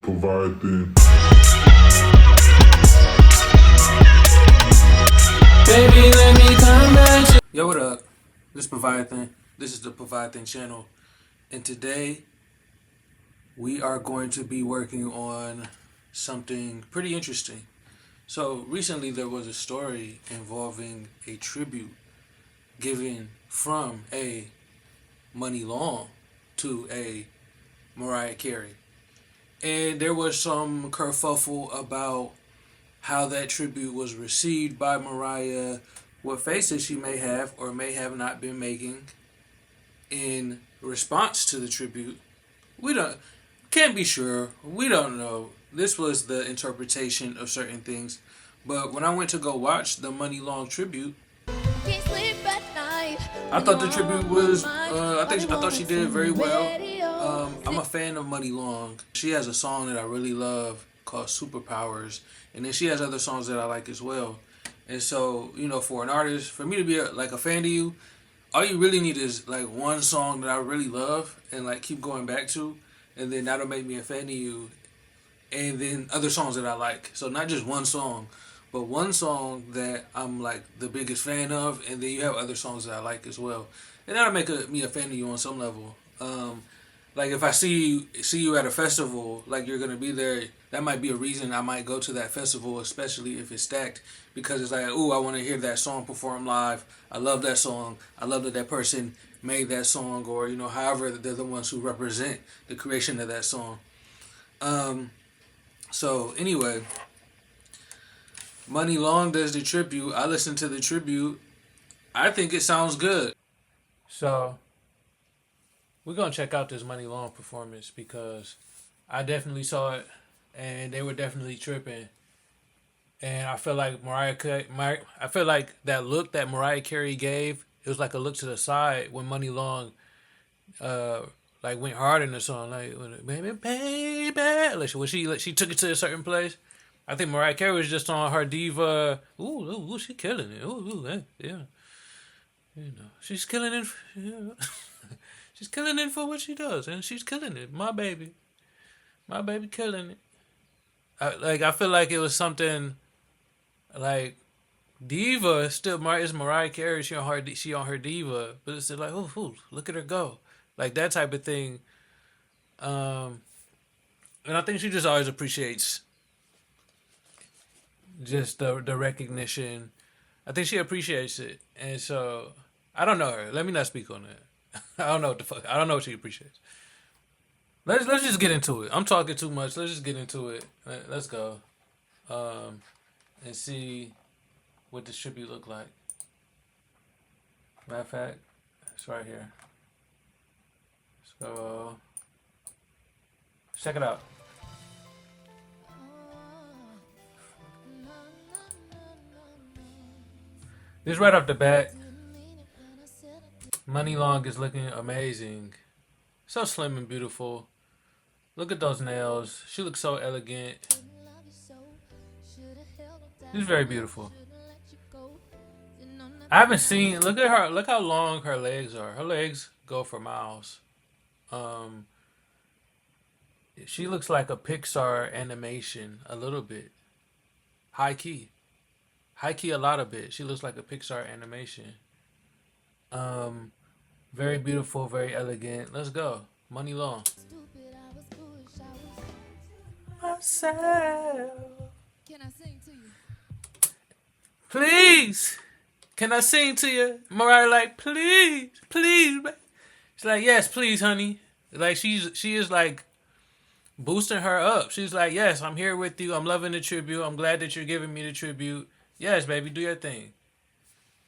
Pviathen. Baby, let me come back. Yo, what up? This is Pviathen. This is the Pviathen channel. And today, we are going to be working on something pretty interesting. So, recently there was a story involving a tribute given from a Muni Long to a Mariah Carey. And there was some kerfuffle about how that tribute was received by Mariah, what faces she may have or may have not been making in response to the tribute. We can't be sure. We don't know. This was the interpretation of certain things. But when I went to go watch the Muni Long tribute, I thought the tribute was. I thought she did very well. I'm a fan of Muni Long. She has a song that I really love called Superpowers, and then she has other songs that I like as well. And so, for an artist, for me to be a fan of you, all you really need is like one song that I really love and like keep going back to, and then that'll make me a fan of you. And then other songs that I like. So not just one song, but one song that I'm like the biggest fan of, and then you have other songs that I like as well, and that'll make me a fan of you on some level. Like if I see you at a festival, like you're gonna be there, that might be a reason I might go to that festival, especially if it's stacked, because it's like, ooh, I want to hear that song performed live. I love that song. I love that person made that song, or however they're the ones who represent the creation of that song. So anyway, Muni Long does the tribute. I listened to the tribute. I think it sounds good. So we're gonna check out this Muni Long performance because I definitely saw it, and they were definitely tripping. And I feel like I feel like that look that Mariah Carey gave, it was like a look to the side when Muni Long, went hard in the song, like baby, baby, like when she took it to a certain place. I think Mariah Carey was just on her diva. Ooh, she killing it. Yeah. She's killing it. She's killing it for what she does, and she's killing it. My baby killing it. I feel like it was something like diva. Still, it's Mariah Carey. She on her diva, but it's still like, ooh, look at her go, like that type of thing. And I think she just always appreciates just the recognition. I think she appreciates it, and so I don't know her. Let me not speak on that. I don't know what the fuck. I don't know what she appreciates. Let's just get into it. I'm talking too much. Let's just get into it. Let's go, and see what this tribute look like. Matter of fact, it's right here. So check it out. This right off the bat, Muni Long is looking amazing. So slim and beautiful. Look at those nails. She looks so elegant. She's very beautiful. I haven't seen, look at her, look how long her legs are. Her legs go for miles. She looks like a Pixar animation a little bit. High key a lot of it. She looks like a Pixar animation. Very beautiful, very elegant. Let's go. Muni Long. Myself. Can I sing to you? Please. Can I sing to you? Mariah like, please. She's like, yes, please, honey. Like she is like boosting her up. She's like, yes, I'm here with you. I'm loving the tribute. I'm glad that you're giving me the tribute. Yes, baby, do your thing.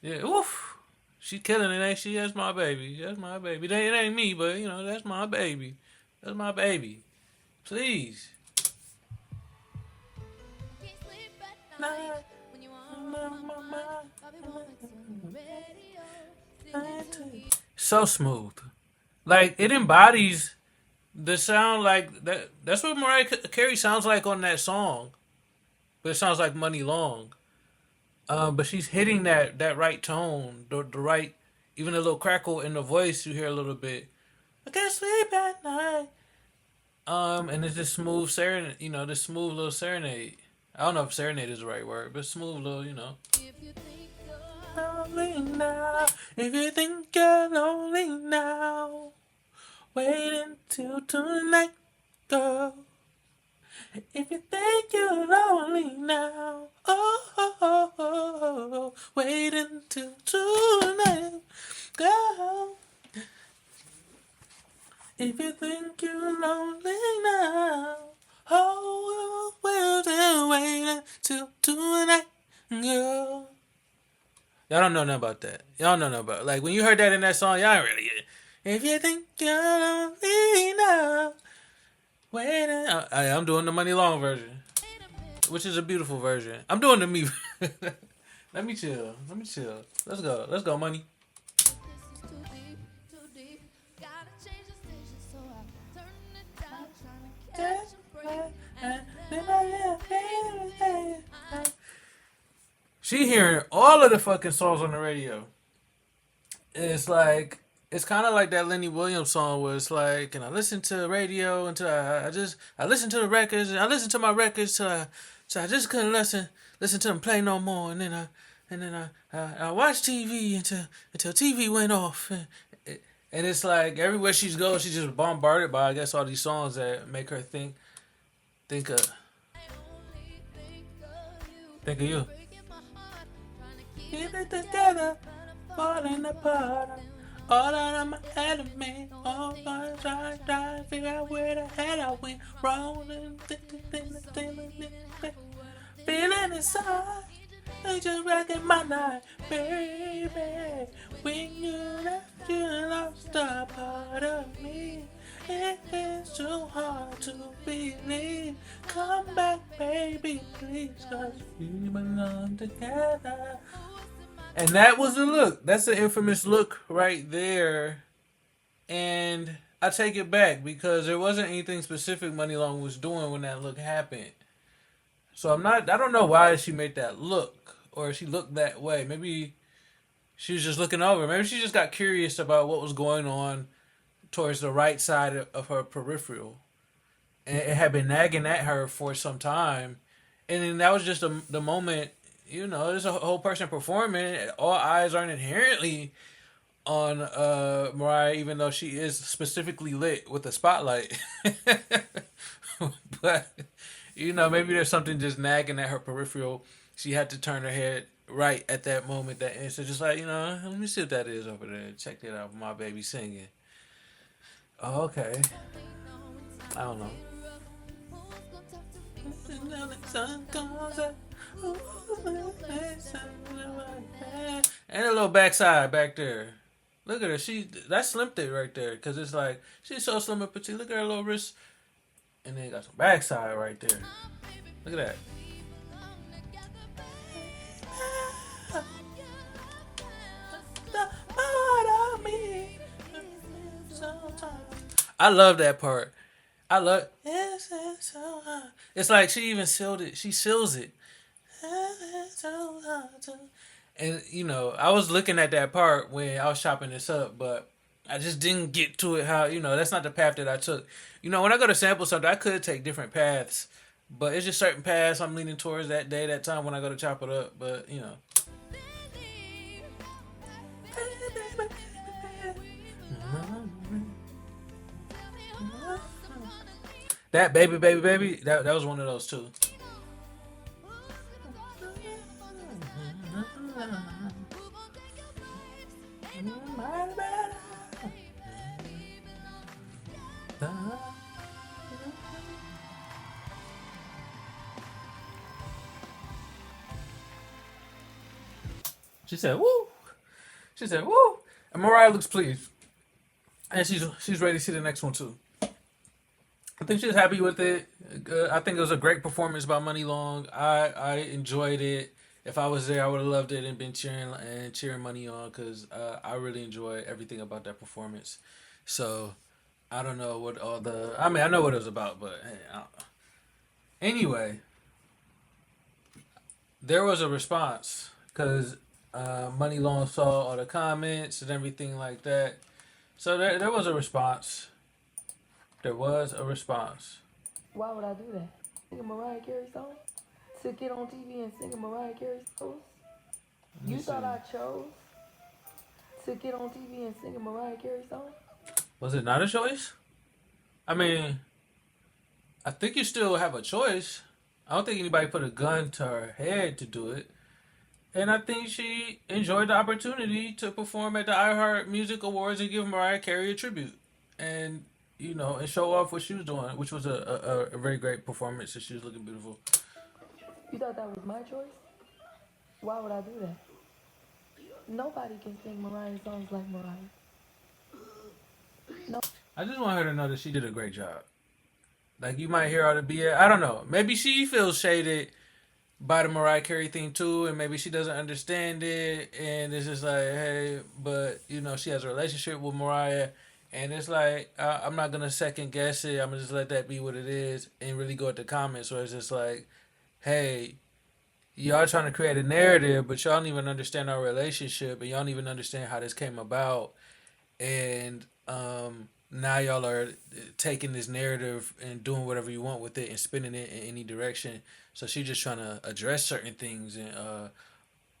Yeah, oof. She killing it, ain't she? That's my baby. That's my baby. It ain't me, but, that's my baby. That's my baby. Please. So smooth. Like, it embodies the sound like that. That's what Mariah Carey sounds like on that song. But it sounds like Muni Long. But she's hitting that right tone, the right, even a little crackle in the voice. You hear a little bit. I can't sleep at night. And it's just smooth serenade, this smooth little serenade. I don't know if serenade is the right word, but smooth little. If you think Lonely now, if you think you're lonely now, wait until tonight, girl. If you think you're lonely now, wait until tonight, girl. If you think you're lonely now, well, wait until tonight, girl. Y'all don't know nothing about that. Y'all don't know nothing about it. Like, when you heard that in that song, y'all ain't really get it. If you think you're lonely now, wait a... I'm doing the Money Long version, which is a beautiful version. I'm doing the me. Let me chill. Let's go, Money. this is too deep. Gotta change the station, so I turn it down, trying to catch a break. And She hearing all of the fucking songs on the radio. It's like, it's kind of like that Lenny Williams song where it's like, and I listen to the radio until I listen to the records, and I listen to my records till I just couldn't listen to them play no more, and then I watched TV until TV went off, and it's like everywhere she goes, she's just bombarded by, I guess, all these songs that make her think of you. breaking my heart, trying to Keep it together, falling apart. All out of my enemy, all I try to figure out where the hell I went wrong. Feeling inside, ain't just wrecking my night, baby. When you left, you lost a part of me. It is too hard to believe. Come back, baby, please, 'cause we belong together. And that was the look. That's the infamous look right there. And I take it back because there wasn't anything specific Money Long was doing when that look happened. So I don't know why she made that look or she looked that way. Maybe she was just looking over. Maybe she just got curious about what was going on towards the right side of her peripheral. And it had been nagging at her for some time. And then that was just the moment. There's a whole person performing. All eyes aren't inherently on Mariah, even though she is specifically lit with the spotlight. But, maybe there's something just nagging at her peripheral. She had to turn her head right at that moment, that instant. Just like, let me see what that is over there. Check that out, my baby singing. Oh, okay. I don't know. And a little backside back there. Look at her. That's slim thick right there. Because it's like, she's so slim and petite. Look at her little wrist. And then got some backside right there. Look at that. I love that part. I love. It's like she even sealed it. She seals it. And I was looking at that part when I was chopping this up, but I just didn't get to it. How that's not the path that I took. When I go to sample something, I could take different paths, but it's just certain paths I'm leaning towards that day, that time when I go to chop it up. But that baby, that was one of those too. She said, "Woo!" She said, "Woo!" And Mariah looks pleased, and she's ready to see the next one too. I think she's happy with it. I think it was a great performance by Money Long. I enjoyed it. If I was there, I would have loved it and been cheering Money on because I really enjoyed everything about that performance. So I don't know what I know what it was about, but hey, I don't know. Anyway, there was a response because Money Long saw all the comments and everything like that. So there was a response. There was a response. Why would I do that? Sing a Mariah Carey song? To get on TV and sing a Mariah Carey song? You thought I chose to get on TV and sing a Mariah Carey song? Was it not a choice? I mean, I think you still have a choice. I don't think anybody put a gun to her head to do it. And I think she enjoyed the opportunity to perform at the iHeart Music Awards and give Mariah Carey a tribute. And, and show off what she was doing, which was a very great performance, and she was looking beautiful. You thought that was my choice? Why would I do that? Nobody can sing Mariah songs like Mariah. No. I just want her to know that she did a great job. Like, you might hear her to be, I don't know. Maybe she feels shaded by the Mariah Carey thing too, and maybe she doesn't understand it, and it's just like, hey, but she has a relationship with Mariah, and it's like, I'm not gonna second guess it. I'm gonna just let that be what it is, and really go at the comments where it's just like, hey, y'all trying to create a narrative, but y'all don't even understand our relationship, and y'all don't even understand how this came about, and now y'all are taking this narrative and doing whatever you want with it and spinning it in any direction. So she's just trying to address certain things and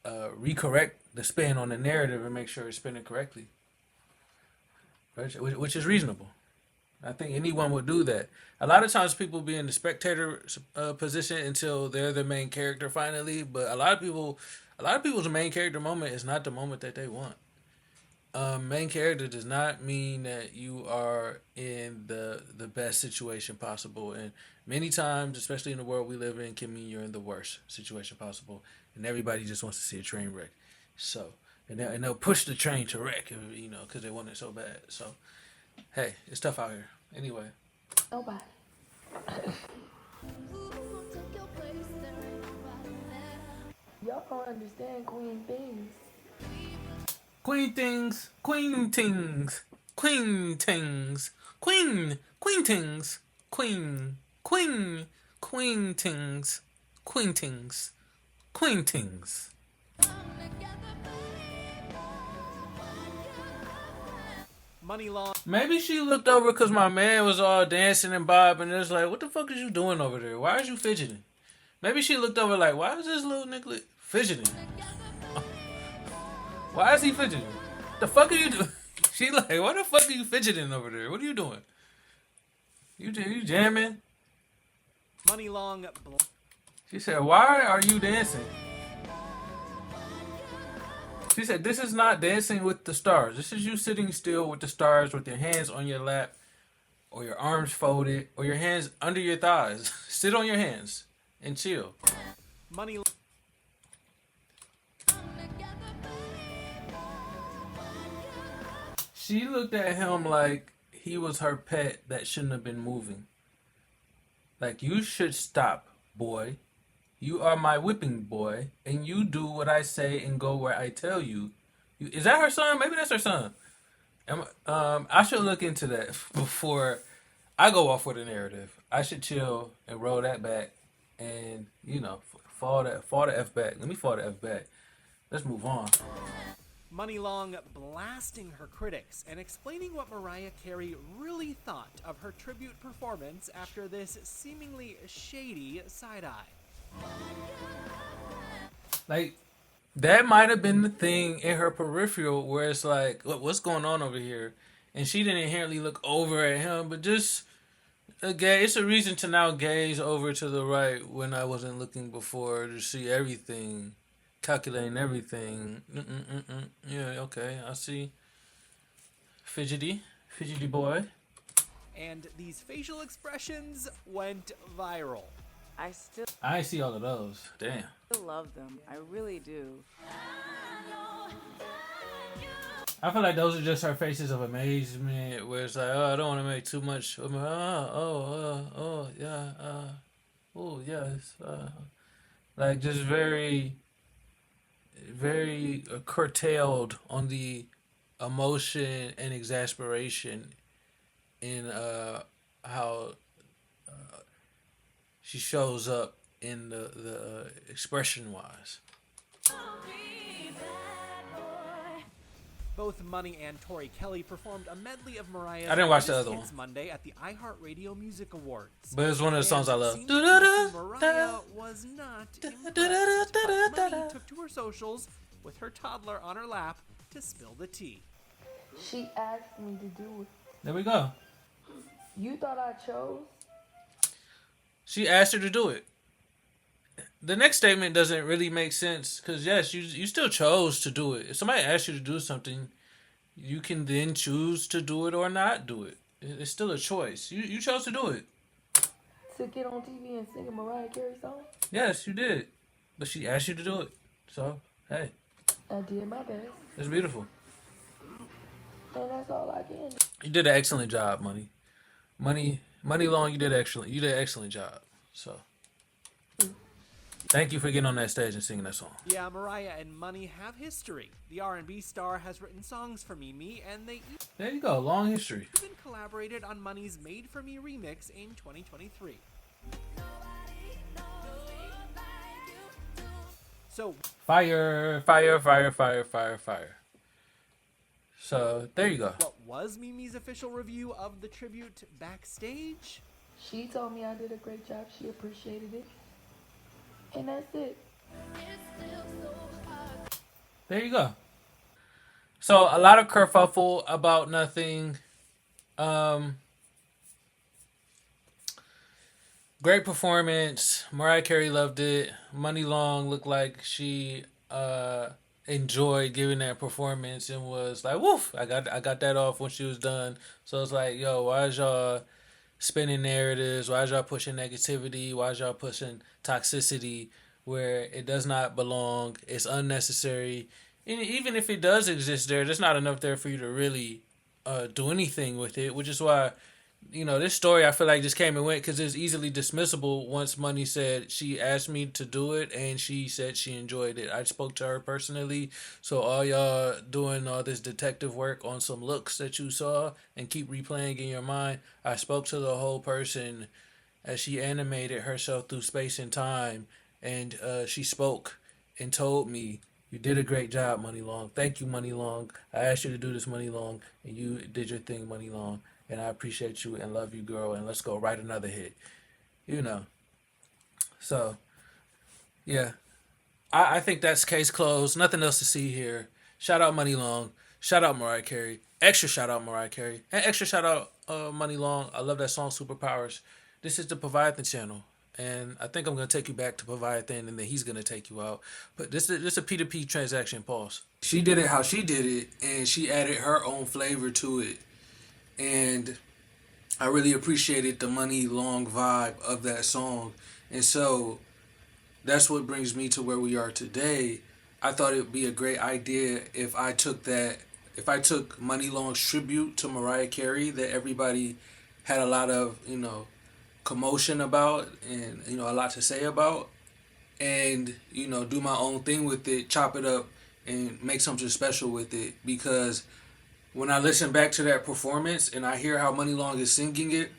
recorrect the spin on the narrative and make sure it's spinning correctly, which is reasonable. I think anyone would do that. A lot of times people be in the spectator position until they're the main character finally, but a lot of people's main character moment is not the moment that they want. Main character does not mean that you are in the best situation possible, and many times, especially in the world we live in, can mean you're in the worst situation possible, and everybody just wants to see a train wreck. So, and they'll push the train to wreck, because they want it so bad. So, hey, it's tough out here. Anyway. Nobody. Y'all don't understand queen things. Queen things, queen things, queen things, queen things, queen things, queen things, queen things. Muni Long. Maybe she looked over because my man was all dancing and bobbing, and it's like, what the fuck is you doing over there? Why is you fidgeting? Maybe she looked over like, why is this little nigga fidgeting? Why is he fidgeting? The fuck are you doing? She like, why the fuck are you fidgeting over there? What are you doing? You jamming? Muni Long. She said, why are you dancing? She said, this is not dancing with the stars. This is you sitting still with the stars with your hands on your lap or your arms folded or your hands under your thighs. Sit on your hands and chill. Muni Long. She looked at him like he was her pet that shouldn't have been moving. Like, you should stop, boy. You are my whipping boy, and you do what I say and go where I tell you. Is that her son? Maybe that's her son. I should look into that before I go off with a narrative. I should chill and roll that back and, fall the F back. Let me fall the F back. Let's move on. Muni Long blasting her critics and explaining what Mariah Carey really thought of her tribute performance after this seemingly shady side-eye. Like, that might have been the thing in her peripheral where it's like, what's going on over here? And she didn't inherently look over at him, but just, it's a reason to now gaze over to the right when I wasn't looking before to see everything. Calculating everything. Yeah, okay, I see. Fidgety boy. And these facial expressions went viral. I see all of those. Damn. I love them. I really do. I feel like those are just her faces of amazement, where it's like, oh, I don't want to make too much. Yes. Like, just very curtailed on the emotion and exasperation in how she shows up in the expression wise. Both Money and Tori Kelly performed a medley of Mariah's I didn't watch the Greatest other Hits one. Monday at the iHeartRadio Music Awards. But it's one of the songs I love. Seems to see Mariah was not impressed, but Money took to her socials with her toddler on her lap to spill the tea. She asked me to do it. There we go. You thought I chose? She asked her to do it. The next statement doesn't really make sense because, yes, you still chose to do it. If somebody asks you to do something, you can then choose to do it or not do it. It's still a choice. You chose to do it. To get on TV and sing a Mariah Carey song? Yes, you did. But she asked you to do it. So, hey, I did my best. it's beautiful. And that's all I can do. You did an excellent job, Money Long, you did excellent. You did an excellent job. So, thank you for getting on that stage and singing that song. Yeah, Mariah and Money have history. The R&B star has written songs for Mimi, and they There you go. Long history. even collaborated on Money's Made For Me remix in 2023. So, Fire, fire, fire, fire, fire, fire. So, there you go. what was Mimi's official review of the tribute backstage? She told me I did a great job. She appreciated it. And that's it. There you go. So, a lot of kerfuffle about nothing. Great performance. Mariah Carey loved it. Money Long looked like she enjoyed giving that performance and was like, woof, I got that off when she was done. So it's like, yo, why is y'all spinning narratives? Why is y'all pushing negativity? Why is y'all pushing toxicity where it does not belong? It's unnecessary. And even if it does exist there's not enough there for you to really do anything with it, which is why, you know, this story I feel like just came and went because it's easily dismissible once Money said she asked me to do it and she said she enjoyed it. I spoke to her personally, so all y'all doing all this detective work on some looks that you saw and keep replaying in your mind, I spoke to the whole person as she animated herself through space and time, and she spoke and told me, you did a great job, Money Long. Thank you, Money Long. I asked you to do this, Money Long, and you did your thing, Money Long. And I appreciate you and love you, girl. And let's go write another hit. You know. So, yeah. I think that's case closed. Nothing else to see here. Shout out Money Long. Shout out Mariah Carey. Extra shout out Mariah Carey. And extra shout out Money Long. I love that song, Superpowers. This is the Pviathen channel. And I think I'm going to take you back to Pviathen and then he's going to take you out. But this is a P2P transaction, pause. She did it how she did it. And she added her own flavor to it. And I really appreciated the Money Long vibe of that song. And so that's what brings me to where we are today. I thought it would be a great idea if I took Money Long's tribute to Mariah Carey that everybody had a lot of, commotion about and, a lot to say about, and, do my own thing with it, chop it up and make something special with it. Because when I listen back to that performance and I hear how Money Long is singing it,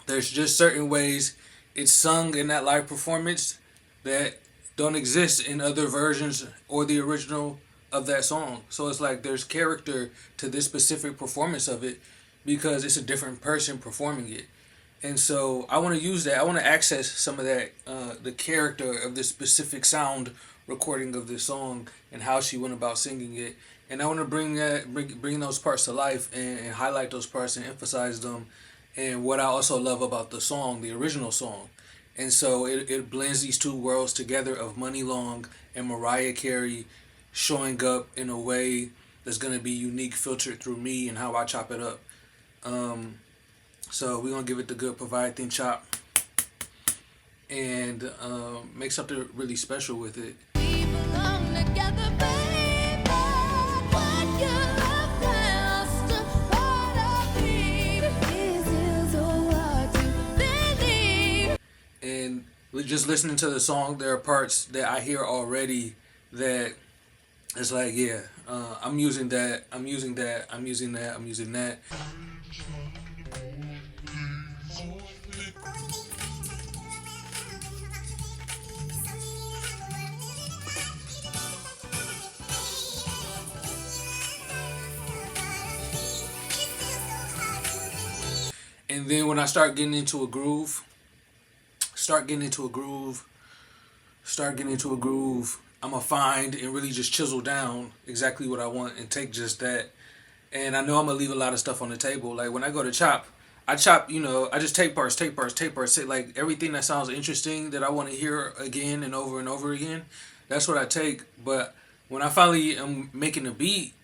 there's just certain ways it's sung in that live performance that don't exist in other versions or the original of that song. So it's like there's character to this specific performance of it because it's a different person performing it. And so I want to use that. I want to access some of that, the character of this specific sound recording of this song and how she went about singing it. And I want to bring those parts to life and highlight those parts and emphasize them. And what I also love about the song, the original song. And so it blends these two worlds together of Money Long and Mariah Carey showing up in a way that's going to be unique, filtered through me and how I chop it up. So we're going to give it the good Pviathen chop and make something really special with it. We belong together, baby. What you love us to what I need. This is so hard to believe. And just listening to the song, there are parts that I hear already that it's like, yeah, I'm using that, I'm using that, I'm using that, I'm using that. And then when I start getting into a groove, I'm going to find and really just chisel down exactly what I want and take just that. And I know I'm going to leave a lot of stuff on the table. Like when I go to chop, I chop, I just take parts, say like everything that sounds interesting that I want to hear again and over again. That's what I take. But when I finally am making a beat,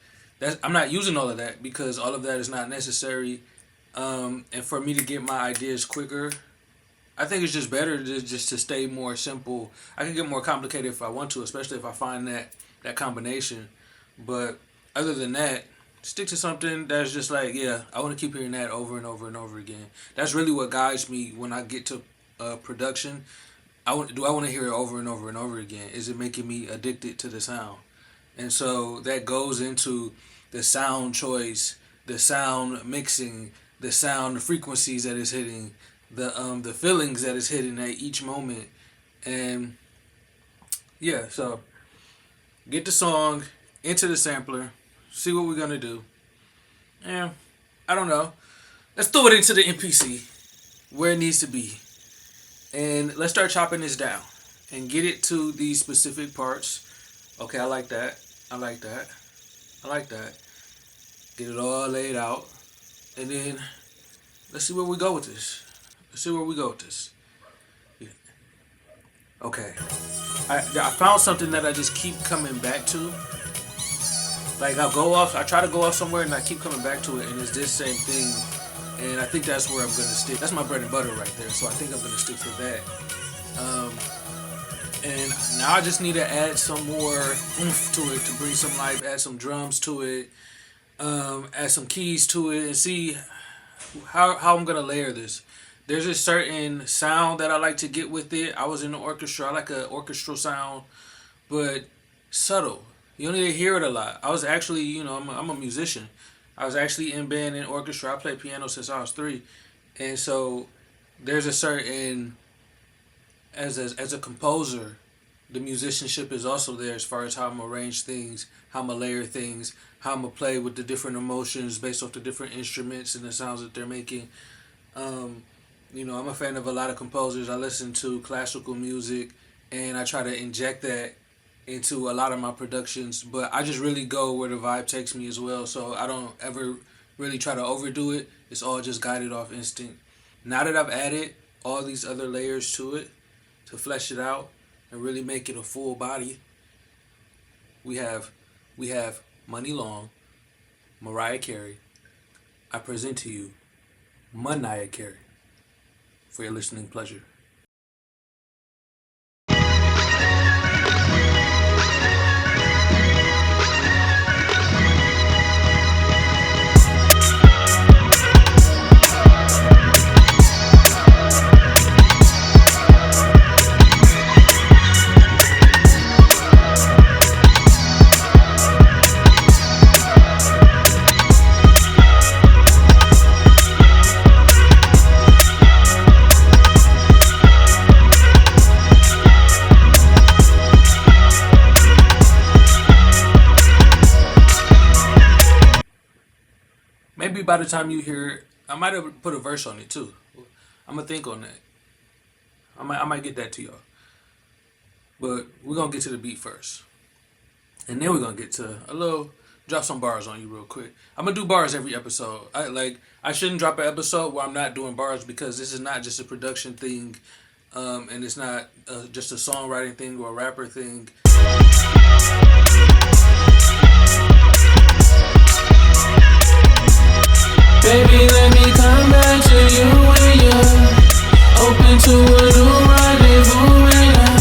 I'm not using all of that because all of that is not necessary. And for me to get my ideas quicker, I think it's just better just to stay more simple. I can get more complicated if I want to, especially if I find that combination. But other than that, stick to something that's just like, yeah, I want to keep hearing that over and over and over again. That's really what guides me when I get to production. Do I want to hear it over and over and over again? Is it making me addicted to the sound? And so that goes into the sound choice, the sound mixing, the frequencies that it's hitting, the feelings that it's hitting at each moment. And yeah, so get the song into the sampler, see what we're gonna do. Yeah, I don't know. Let's throw it into the MPC where it needs to be. And let's start chopping this down and get it to these specific parts. Okay, I like that. Get it all laid out. And then let's see where we go with this. Yeah. Okay. I found something that I just keep coming back to. Like I try to go off somewhere and I keep coming back to it, and it's this same thing. And I think that's where I'm gonna stick. That's my bread and butter right there. So I think I'm gonna stick to that. And now I just need to add some more oomph to it, to bring some life, add some drums to it, add some keys to it, and see how I'm gonna layer this. There's a certain sound that I like to get with it. I was in the orchestra. I like an orchestral sound, but subtle. You don't need to hear it a lot. I was actually, I'm a musician. I was actually in band and orchestra. I played piano since I was 3. And so there's a certain, as a composer, the musicianship is also there as far as how I'm going to arrange things, how I'm going to layer things, how I'm going to play with the different emotions based off the different instruments and the sounds that they're making. I'm a fan of a lot of composers. I listen to classical music and I try to inject that into a lot of my productions, but I just really go where the vibe takes me as well, so I don't ever really try to overdo it. It's all just guided off instinct. Now that I've added all these other layers to it to flesh it out and really make it a full body, we have Muni Long, Mariah Carey. I present to you Mariah Carey for your listening pleasure. Maybe by the time you hear it, I might have put a verse on it too. I'm going to think on that. I might get that to y'all. But we're going to get to the beat first. And then we're going to get to drop some bars on you real quick. I'm going to do bars every episode. I shouldn't drop an episode where I'm not doing bars because this is not just a production thing. And it's not just a songwriting thing or a rapper thing. Baby, let me come back to you when you're open to a new rendezvous. And I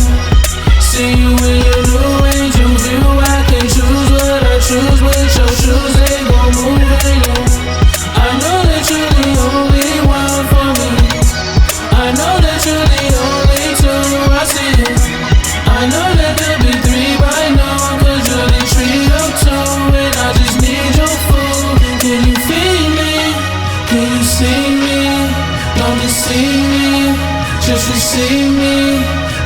see you in your new angel view. I can choose what I choose, but your shoes ain't gon' move. And I know that you're the only one for me. I know that you're the only two I see. I know that there'll be 3 by now, 'cause you're the trio 2. And I just need your food. Can you feed me? Can you see me? Don't deceive me, just receive me.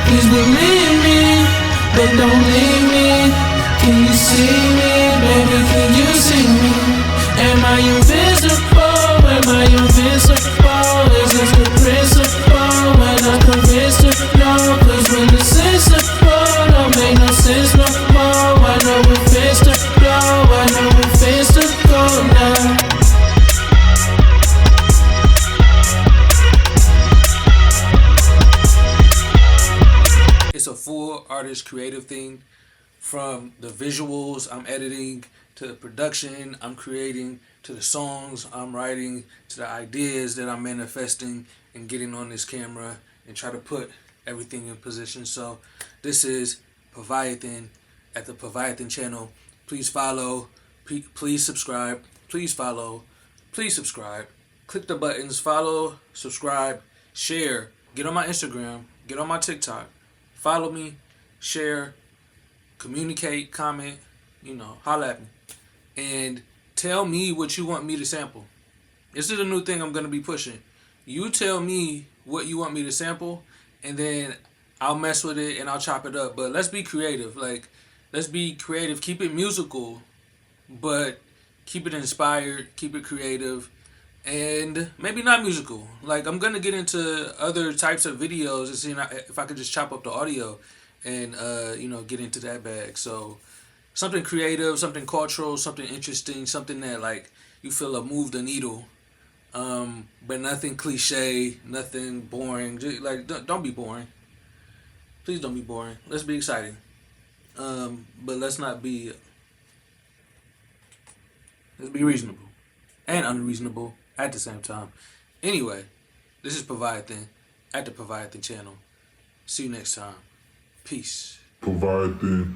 Please believe me, but don't leave me. Can you see me, baby, can you see me? Am I invisible? Am I invisible? full artist creative thing, from the visuals I'm editing to the production I'm creating to the songs I'm writing to the ideas that I'm manifesting and getting on this camera and try to put everything in position. So this is Pviathen at the Pviathen channel. Please follow, please subscribe, please follow, please subscribe. Click the buttons, follow, subscribe, share. Get on my Instagram, get on my TikTok. Follow me, share, communicate, comment, holla at me. And tell me what you want me to sample. This is a new thing I'm going to be pushing. You tell me what you want me to sample, and then I'll mess with it and I'll chop it up. But let's be creative. Let's be creative. Keep it musical, but keep it inspired, keep it creative, and maybe not musical. I'm going to get into other types of videos and see if I could just chop up the audio and, get into that bag. So something creative, something cultural, something interesting, something that, you feel will move the needle. But nothing cliche, nothing boring. Just, don't be boring. Please don't be boring. Let's be exciting. But let's be reasonable and unreasonable at the same time. Anyway, this is Pviathen at the Pviathen channel. See you next time. Peace. Pviathen.